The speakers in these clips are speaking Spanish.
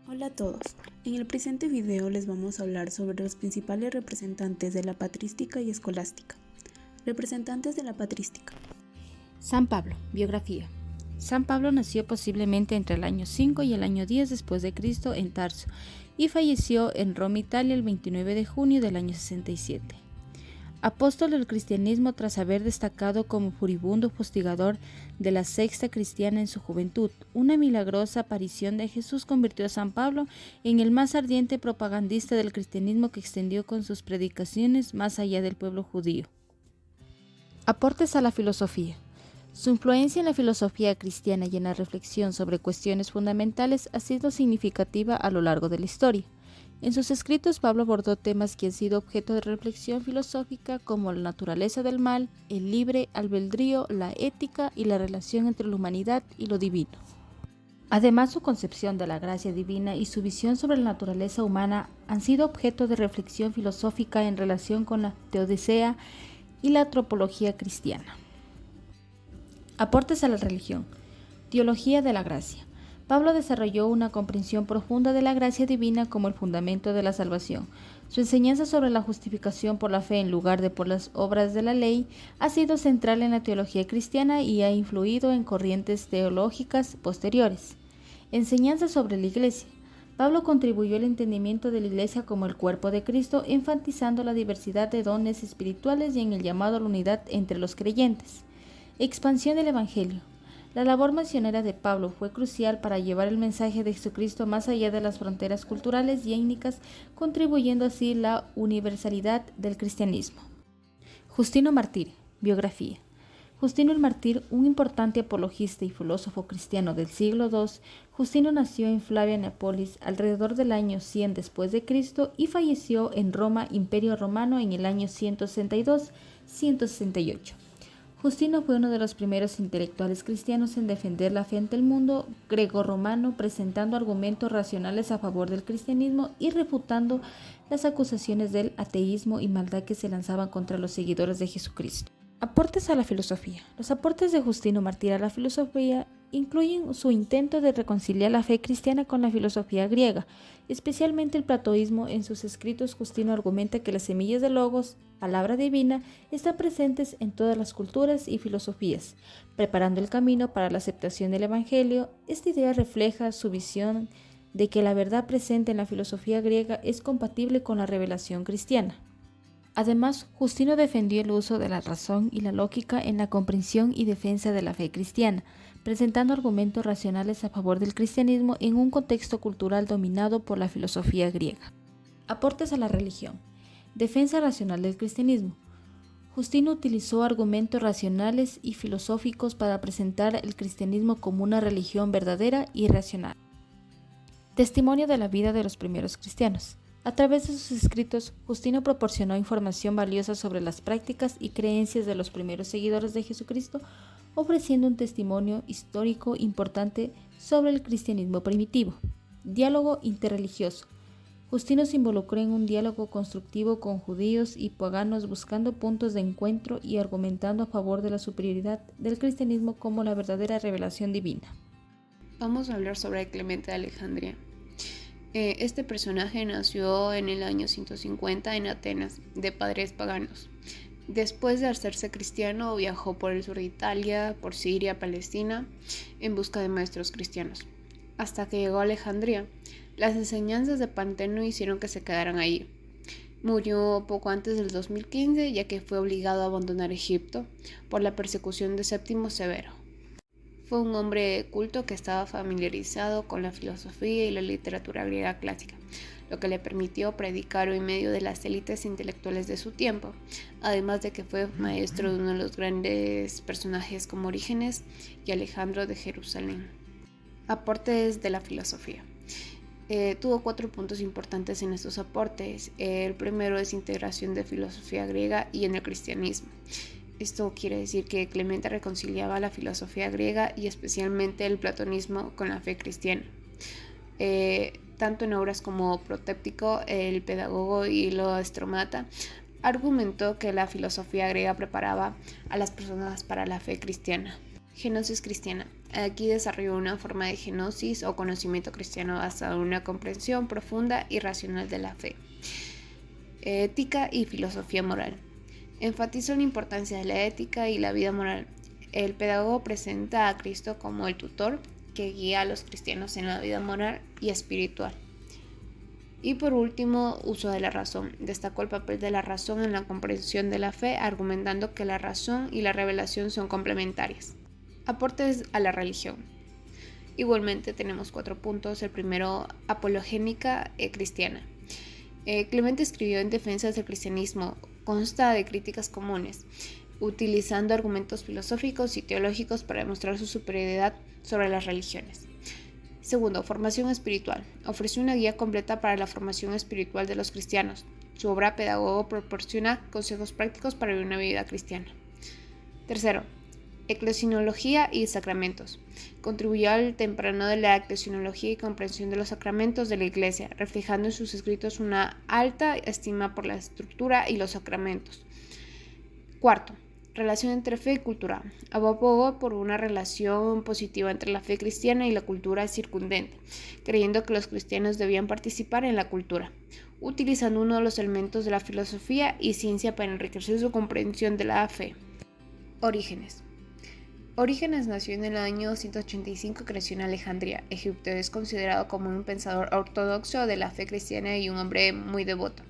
Hola a todos, en el presente video les vamos a hablar sobre los principales representantes de la patrística y escolástica. Representantes de la patrística. San Pablo, biografía. San Pablo nació posiblemente entre el año 5 y el año 10 después de Cristo en Tarso y falleció en Roma, Italia, el 29 de junio del año 67. Apóstol del cristianismo tras haber destacado como furibundo fustigador de la secta cristiana en su juventud, una milagrosa aparición de Jesús convirtió a San Pablo en el más ardiente propagandista del cristianismo que extendió con sus predicaciones más allá del pueblo judío. Aportes a la filosofía. Su influencia en la filosofía cristiana y en la reflexión sobre cuestiones fundamentales ha sido significativa a lo largo de la historia. En sus escritos, Pablo abordó temas que han sido objeto de reflexión filosófica como la naturaleza del mal, el libre albedrío, la ética y la relación entre la humanidad y lo divino. Además, su concepción de la gracia divina y su visión sobre la naturaleza humana han sido objeto de reflexión filosófica en relación con la teodicea y la antropología cristiana. Aportes a la religión. Teología de la gracia. Pablo desarrolló una comprensión profunda de la gracia divina como el fundamento de la salvación. Su enseñanza sobre la justificación por la fe en lugar de por las obras de la ley ha sido central en la teología cristiana y ha influido en corrientes teológicas posteriores. Enseñanza sobre la Iglesia. Pablo contribuyó al entendimiento de la Iglesia como el cuerpo de Cristo, enfatizando la diversidad de dones espirituales y en el llamado a la unidad entre los creyentes. Expansión del Evangelio. La labor misionera de Pablo fue crucial para llevar el mensaje de Jesucristo más allá de las fronteras culturales y étnicas, contribuyendo así a la universalidad del cristianismo. Justino Mártir, biografía. Justino el Mártir, un importante apologista y filósofo cristiano del siglo II, Justino nació en Flavia Neápolis alrededor del año 100 después de Cristo y falleció en Roma, Imperio Romano, en el año 162-168. Justino fue uno de los primeros intelectuales cristianos en defender la fe ante el mundo grecorromano, presentando argumentos racionales a favor del cristianismo y refutando las acusaciones del ateísmo y maldad que se lanzaban contra los seguidores de Jesucristo. Aportes a la filosofía. Los aportes de Justino Mártir a la filosofía incluyen su intento de reconciliar la fe cristiana con la filosofía griega, especialmente el platoísmo. En sus escritos, Justino argumenta que las semillas del logos, palabra divina, están presentes en todas las culturas y filosofías, preparando el camino para la aceptación del Evangelio. Esta idea refleja su visión de que la verdad presente en la filosofía griega es compatible con la revelación cristiana. Además, Justino defendió el uso de la razón y la lógica en la comprensión y defensa de la fe cristiana, presentando argumentos racionales a favor del cristianismo en un contexto cultural dominado por la filosofía griega. Aportes a la religión. Defensa racional del cristianismo. Justino utilizó argumentos racionales y filosóficos para presentar el cristianismo como una religión verdadera y racional. Testimonio de la vida de los primeros cristianos. A través de sus escritos, Justino proporcionó información valiosa sobre las prácticas y creencias de los primeros seguidores de Jesucristo, ofreciendo un testimonio histórico importante sobre el cristianismo primitivo. Diálogo interreligioso. Justino se involucró en un diálogo constructivo con judíos y paganos, buscando puntos de encuentro y argumentando a favor de la superioridad del cristianismo como la verdadera revelación divina. Vamos a hablar sobre Clemente de Alejandría. Este personaje nació en el año 150 en Atenas, de padres paganos. Después de hacerse cristiano, viajó por el sur de Italia, por Siria, Palestina, en busca de maestros cristianos, hasta que llegó a Alejandría. Las enseñanzas de Panteno hicieron que se quedaran allí. Murió poco antes del 2015, ya que fue obligado a abandonar Egipto por la persecución de Séptimo Severo. Fue un hombre culto que estaba familiarizado con la filosofía y la literatura griega clásica, lo que le permitió predicar en medio de las élites intelectuales de su tiempo, además de que fue maestro de uno de los grandes personajes como Orígenes y Alejandro de Jerusalén. Aportes de la filosofía. Tuvo 4 puntos importantes en estos aportes. El primero es integración de filosofía griega y en el cristianismo. Esto quiere decir que Clemente reconciliaba la filosofía griega y especialmente el platonismo con la fe cristiana. Tanto en obras como Protéptico, el Pedagogo y lo Estromata, argumentó que la filosofía griega preparaba a las personas para la fe cristiana. Genosis cristiana. Aquí desarrolló una forma de gnosis o conocimiento cristiano basado en una comprensión profunda y racional de la fe, ética y filosofía moral. Enfatizó la importancia de la ética y la vida moral. El pedagogo presenta a Cristo como el tutor que guía a los cristianos en la vida moral y espiritual. Y por último, uso de la razón. Destacó el papel de la razón en la comprensión de la fe, argumentando que la razón y la revelación son complementarias. Aportes a la religión. Igualmente tenemos 4 puntos. El primero, apologética cristiana. Clemente escribió en defensa del cristianismo. Consta de críticas comunes, utilizando argumentos filosóficos y teológicos para demostrar su superioridad sobre las religiones. Segundo, formación espiritual. Ofreció una guía completa para la formación espiritual de los cristianos. Su obra Pedagogo proporciona consejos prácticos para vivir una vida cristiana. Tercero, eclesiología y sacramentos. Contribuyó al temprano de la eclesiología y comprensión de los sacramentos de la Iglesia, reflejando en sus escritos una alta estima por la estructura y los sacramentos. Cuarto, relación entre fe y cultura. Abogó por una relación positiva entre la fe cristiana y la cultura circundante, creyendo que los cristianos debían participar en la cultura, utilizando uno de los elementos de la filosofía y ciencia para enriquecer su comprensión de la fe. Orígenes. Orígenes nació en el año 185 y creció en Alejandría, Egipto. Es considerado como un pensador ortodoxo de la fe cristiana y un hombre muy devoto.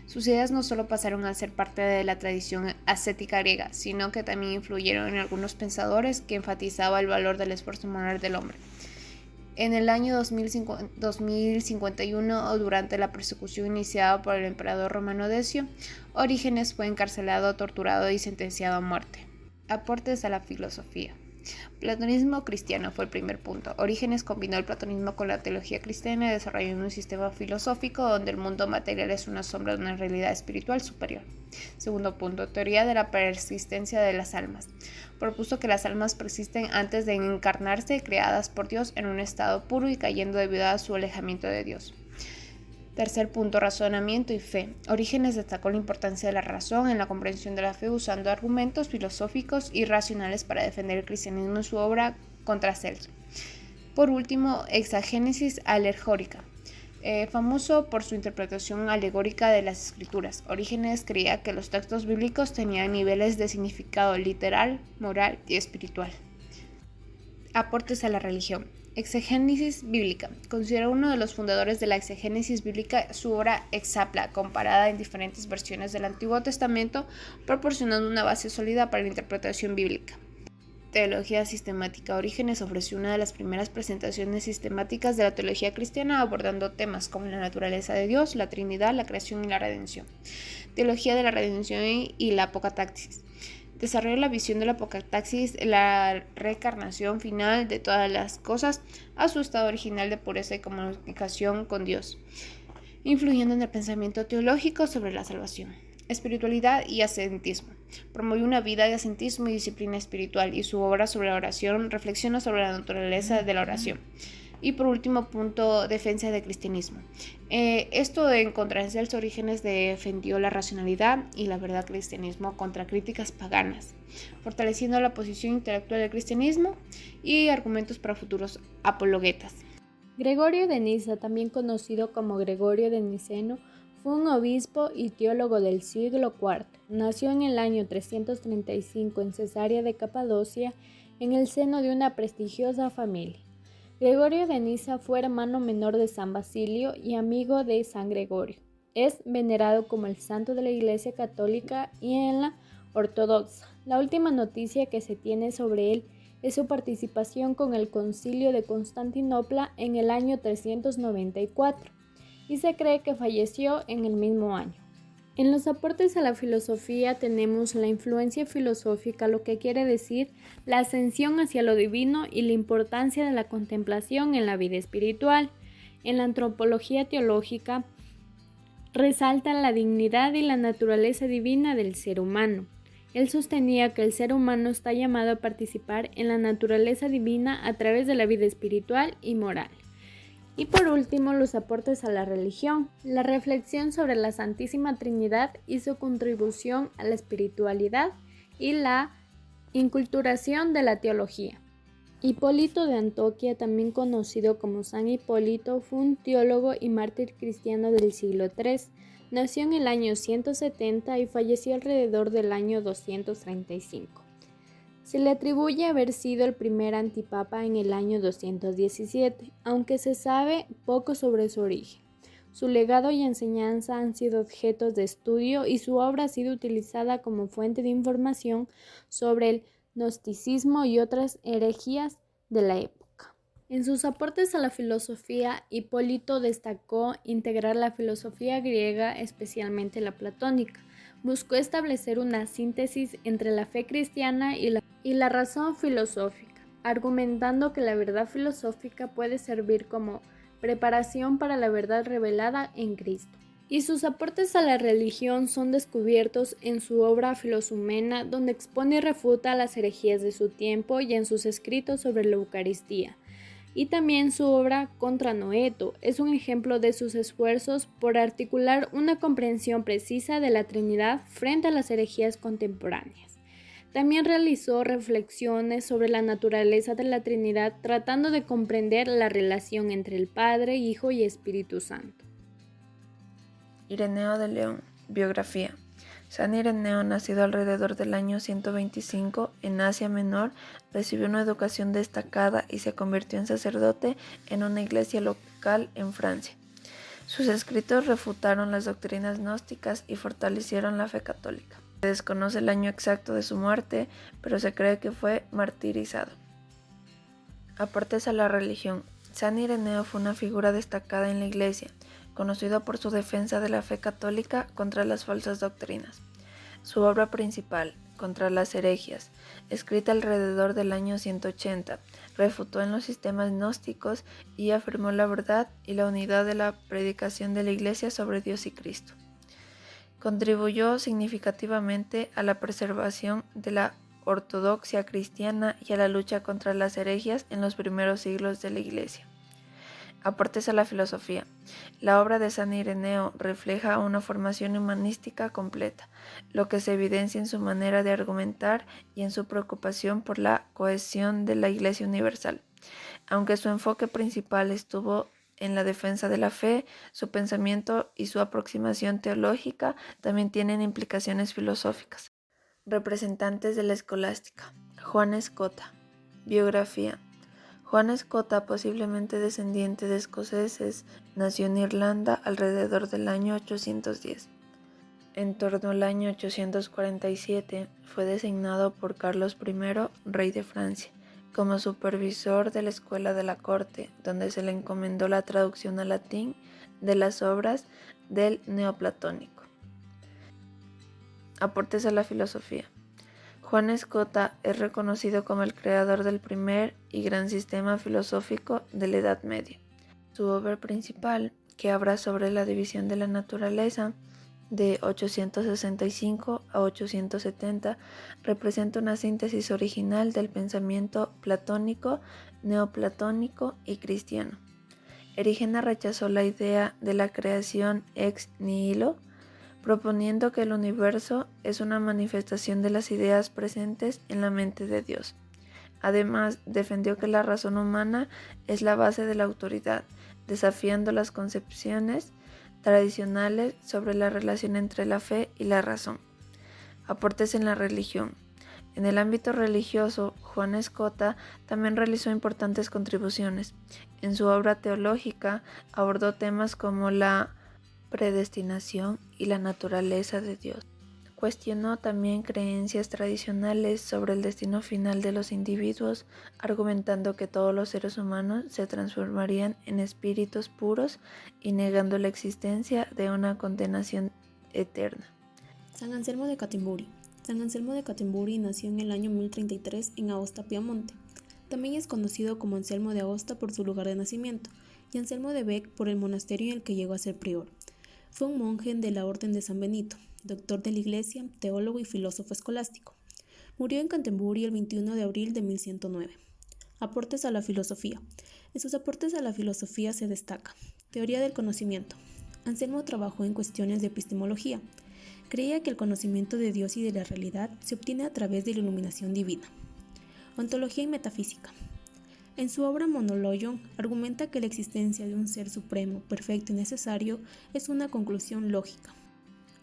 Sus ideas no solo pasaron a ser parte de la tradición ascética griega, sino que también influyeron en algunos pensadores que enfatizaban el valor del esfuerzo moral del hombre. En el año 2051, durante la persecución iniciada por el emperador romano Decio, Orígenes fue encarcelado, torturado y sentenciado a muerte. Aportes a la filosofía. Platonismo cristiano fue el primer punto. Orígenes combinó el platonismo con la teología cristiana, desarrollando un sistema filosófico donde el mundo material es una sombra de una realidad espiritual superior. Segundo punto, teoría de la persistencia de las almas. Propuso que las almas persisten antes de encarnarse, creadas por Dios en un estado puro y cayendo debido a su alejamiento de Dios. Tercer punto, razonamiento y fe. Orígenes destacó la importancia de la razón en la comprensión de la fe, usando argumentos filosóficos y racionales para defender el cristianismo en su obra Contra Celso. Por último, exagénesis alegórica. Famoso por su interpretación alegórica de las escrituras. Orígenes creía que los textos bíblicos tenían niveles de significado literal, moral y espiritual. Aportes a la religión. Exegénesis bíblica. Considera uno de los fundadores de la exegénesis bíblica. Su obra Exapla, comparada en diferentes versiones del Antiguo Testamento, proporcionando una base sólida para la interpretación bíblica. Teología sistemática. Orígenes ofreció una de las primeras presentaciones sistemáticas de la teología cristiana, abordando temas como la naturaleza de Dios, la Trinidad, la creación y la redención. Teología de la redención y la apocataxis. Desarrolló la visión de la apocataxis, la reencarnación final de todas las cosas a su estado original de pureza y comunicación con Dios, influyendo en el pensamiento teológico sobre la salvación. Espiritualidad y ascetismo. Promovió una vida de ascetismo y disciplina espiritual, y su obra sobre la oración reflexiona sobre la naturaleza de la oración. Y por último punto, defensa del cristianismo. Esto en contra de Celso, Orígenes defendió la racionalidad y la verdad del cristianismo contra críticas paganas, fortaleciendo la posición intelectual del cristianismo y argumentos para futuros apologetas. Gregorio de Nisa, también conocido como Gregorio de Niceno, fue un obispo y teólogo del siglo IV. Nació en el año 335 en Cesarea de Capadocia, en el seno de una prestigiosa familia. Gregorio de Nisa fue hermano menor de San Basilio y amigo de San Gregorio. Es venerado como el santo de la Iglesia Católica y en la Ortodoxa. La última noticia que se tiene sobre él es su participación con el Concilio de Constantinopla en el año 394, y se cree que falleció en el mismo año. En los aportes a la filosofía tenemos la influencia filosófica, lo que quiere decir la ascensión hacia lo divino y la importancia de la contemplación en la vida espiritual. En la antropología teológica resalta la dignidad y la naturaleza divina del ser humano. Él sostenía que el ser humano está llamado a participar en la naturaleza divina a través de la vida espiritual y moral. Y por último, los aportes a la religión, la reflexión sobre la Santísima Trinidad y su contribución a la espiritualidad y la inculturación de la teología. Hipólito de Antoquia, también conocido como San Hipólito, fue un teólogo y mártir cristiano del siglo III. Nació en el año 170 y falleció alrededor del año 235. Se le atribuye haber sido el primer antipapa en el año 217, aunque se sabe poco sobre su origen. Su legado y enseñanza han sido objetos de estudio y su obra ha sido utilizada como fuente de información sobre el gnosticismo y otras herejías de la época. En sus aportes a la filosofía, Hipólito destacó integrar la filosofía griega, especialmente la platónica. Buscó establecer una síntesis entre la fe cristiana y la razón filosófica, argumentando que la verdad filosófica puede servir como preparación para la verdad revelada en Cristo. Y sus aportes a la religión son descubiertos en su obra Filosumena, donde expone y refuta las herejías de su tiempo, y en sus escritos sobre la Eucaristía. Y también su obra Contra Noeto es un ejemplo de sus esfuerzos por articular una comprensión precisa de la Trinidad frente a las herejías contemporáneas. También realizó reflexiones sobre la naturaleza de la Trinidad, tratando de comprender la relación entre el Padre, Hijo y Espíritu Santo. Ireneo de León, biografía. San Ireneo, nacido alrededor del año 125 en Asia Menor, recibió una educación destacada y se convirtió en sacerdote en una iglesia local en Francia. Sus escritos refutaron las doctrinas gnósticas y fortalecieron la fe católica. Se desconoce el año exacto de su muerte, pero se cree que fue martirizado. Aportes a la religión. San Ireneo fue una figura destacada en la iglesia, conocido por su defensa de la fe católica contra las falsas doctrinas. Su obra principal, Contra las herejías, escrita alrededor del año 180, refutó en los sistemas gnósticos y afirmó la verdad y la unidad de la predicación de la Iglesia sobre Dios y Cristo. Contribuyó significativamente a la preservación de la ortodoxia cristiana y a la lucha contra las herejías en los primeros siglos de la Iglesia. Aportes a la filosofía. La obra de San Ireneo refleja una formación humanística completa, lo que se evidencia en su manera de argumentar y en su preocupación por la cohesión de la Iglesia universal. Aunque su enfoque principal estuvo en la defensa de la fe, su pensamiento y su aproximación teológica también tienen implicaciones filosóficas. Representantes de la escolástica. Juan Escota. Biografía. Juan Escota, posiblemente descendiente de escoceses, nació en Irlanda alrededor del año 810. En torno al año 847 fue designado por Carlos I, rey de Francia, como supervisor de la escuela de la corte, donde se le encomendó la traducción al latín de las obras del neoplatónico. Aportes a la filosofía. Juan Escota es reconocido como el creador del primer y gran sistema filosófico de la Edad Media. Su obra principal, que habla sobre la división de la naturaleza, de 865 a 870, representa una síntesis original del pensamiento platónico, neoplatónico y cristiano. Erígena rechazó la idea de la creación ex nihilo, proponiendo que el universo es una manifestación de las ideas presentes en la mente de Dios. Además, defendió que la razón humana es la base de la autoridad, desafiando las concepciones tradicionales sobre la relación entre la fe y la razón. Aportes en la religión. En el ámbito religioso, Juan Escota también realizó importantes contribuciones. En su obra teológica abordó temas como la predestinación y la naturaleza de Dios. Cuestionó también creencias tradicionales sobre el destino final de los individuos, argumentando que todos los seres humanos se transformarían en espíritus puros y negando la existencia de una condenación eterna. San Anselmo de Canterbury. San Anselmo de Canterbury nació en el año 1033 en Aosta, Piamonte. También es conocido como Anselmo de Aosta por su lugar de nacimiento y Anselmo de Bec por el monasterio en el que llegó a ser prior. Fue un monje de la Orden de San Benito, doctor de la Iglesia, teólogo y filósofo escolástico. Murió en Canterbury el 21 de abril de 1109. Aportes a la filosofía. En sus aportes a la filosofía se destaca teoría del conocimiento. Anselmo trabajó en cuestiones de epistemología. Creía que el conocimiento de Dios y de la realidad se obtiene a través de la iluminación divina. Ontología y metafísica. En su obra Monologion argumenta que la existencia de un ser supremo, perfecto y necesario es una conclusión lógica.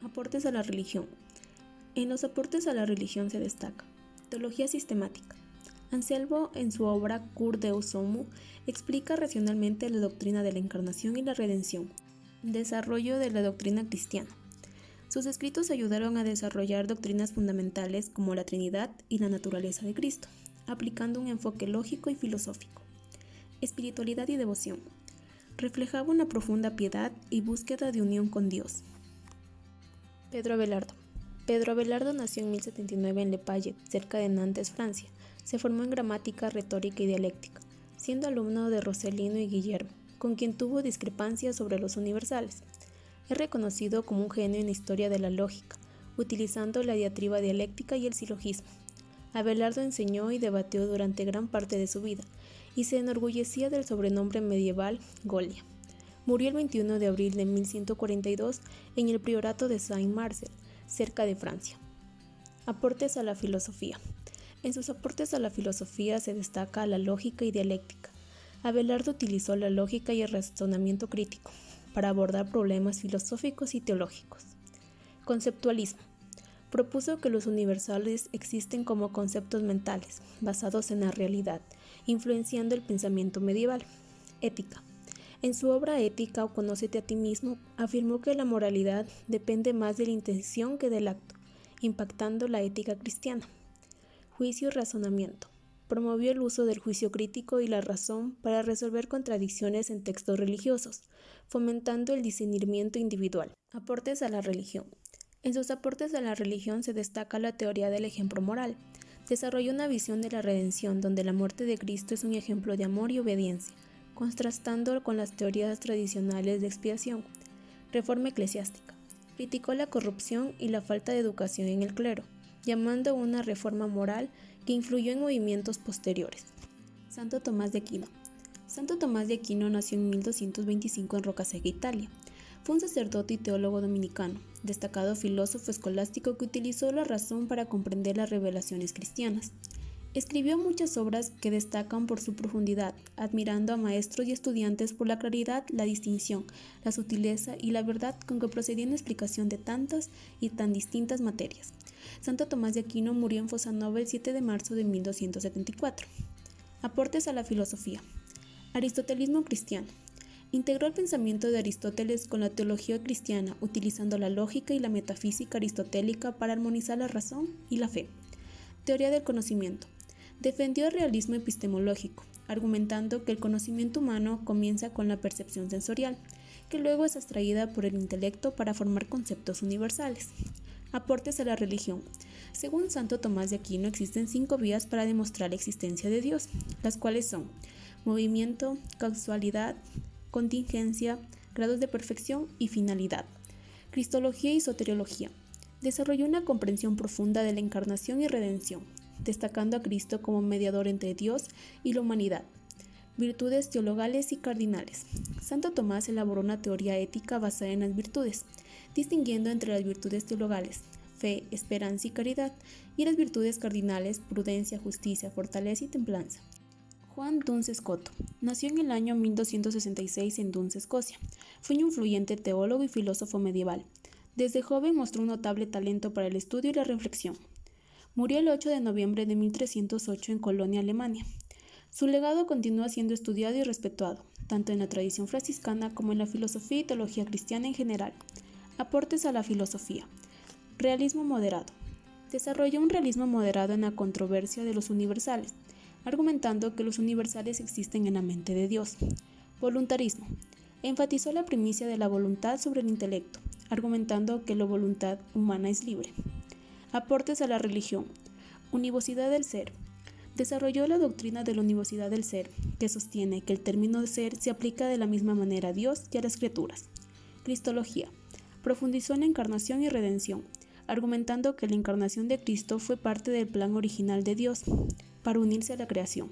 Aportes a la religión. En los aportes a la religión se destaca teología sistemática. Anselmo, en su obra Cur Deus Homo, explica racionalmente la doctrina de la encarnación y la redención, desarrollo de la doctrina cristiana. Sus escritos ayudaron a desarrollar doctrinas fundamentales como la Trinidad y la naturaleza de Cristo, aplicando un enfoque lógico y filosófico. Espiritualidad y devoción. Reflejaba una profunda piedad y búsqueda de unión con Dios. Pedro Abelardo. Pedro Abelardo nació en 1079 en Le Paye, cerca de Nantes, Francia. Se formó en gramática, retórica y dialéctica, siendo alumno de Roselino y Guillermo, con quien tuvo discrepancias sobre los universales. Es reconocido como un genio en la historia de la lógica, utilizando la diatriba dialéctica y el silogismo. Abelardo enseñó y debatió durante gran parte de su vida, y se enorgullecía del sobrenombre medieval Golia. Murió el 21 de abril de 1142 en el priorato de Saint-Marcel, cerca de Francia. Aportes a la filosofía. En sus aportes a la filosofía se destaca la lógica y dialéctica. Abelardo utilizó la lógica y el razonamiento crítico para abordar problemas filosóficos y teológicos. Conceptualismo. Propuso que los universales existen como conceptos mentales, basados en la realidad, influenciando el pensamiento medieval. Ética. En su obra Ética o Conócete a ti mismo, afirmó que la moralidad depende más de la intención que del acto, impactando la ética cristiana. Juicio y razonamiento. Promovió el uso del juicio crítico y la razón para resolver contradicciones en textos religiosos, fomentando el discernimiento individual. Aportes a la religión. En sus aportes a la religión se destaca la teoría del ejemplo moral. Desarrolló una visión de la redención donde la muerte de Cristo es un ejemplo de amor y obediencia, contrastando con las teorías tradicionales de expiación. Reforma eclesiástica. Criticó la corrupción y la falta de educación en el clero, llamando a una reforma moral que influyó en movimientos posteriores. Santo Tomás de Aquino. Santo Tomás de Aquino nació en 1225 en Rocaseca, Italia. Fue un sacerdote y teólogo dominicano, destacado filósofo escolástico que utilizó la razón para comprender las revelaciones cristianas. Escribió muchas obras que destacan por su profundidad, admirando a maestros y estudiantes por la claridad, la distinción, la sutileza y la verdad con que procedía en la explicación de tantas y tan distintas materias. Santo Tomás de Aquino murió en Fosanova el 7 de marzo de 1274. Aportes a la filosofía. Aristotelismo cristiano. Integró el pensamiento de Aristóteles con la teología cristiana, utilizando la lógica y la metafísica aristotélica para armonizar la razón y la fe. Teoría del conocimiento. Defendió el realismo epistemológico, argumentando que el conocimiento humano comienza con la percepción sensorial, que luego es abstraída por el intelecto para formar conceptos universales. Aportes a la religión. Según Santo Tomás de Aquino, existen 5 vías para demostrar la existencia de Dios, las cuales son movimiento, causalidad, contingencia, grados de perfección y finalidad. Cristología y soteriología. Desarrolló una comprensión profunda de la encarnación y redención, destacando a Cristo como mediador entre Dios y la humanidad. Virtudes teologales y cardinales. Santo Tomás elaboró una teoría ética basada en las virtudes, distinguiendo entre las virtudes teologales, fe, esperanza y caridad, y las virtudes cardinales, prudencia, justicia, fortaleza y templanza. Juan Duns Scoto nació en el año 1266 en Duns, Escocia. Fue un influyente teólogo y filósofo medieval. Desde joven mostró un notable talento para el estudio y la reflexión. Murió el 8 de noviembre de 1308 en Colonia, Alemania. Su legado continúa siendo estudiado y respetado, tanto en la tradición franciscana como en la filosofía y teología cristiana en general. Aportes a la filosofía. Realismo moderado. Desarrolló un realismo moderado en la controversia de los universales, argumentando que los universales existen en la mente de Dios. Voluntarismo. Enfatizó la primicia de la voluntad sobre el intelecto, argumentando que la voluntad humana es libre. Aportes a la religión. Univocidad del ser. Desarrolló la doctrina de la univocidad del ser, que sostiene que el término de ser se aplica de la misma manera a Dios y a las criaturas. Cristología. Profundizó en la encarnación y redención, argumentando que la encarnación de Cristo fue parte del plan original de Dios para unirse a la creación.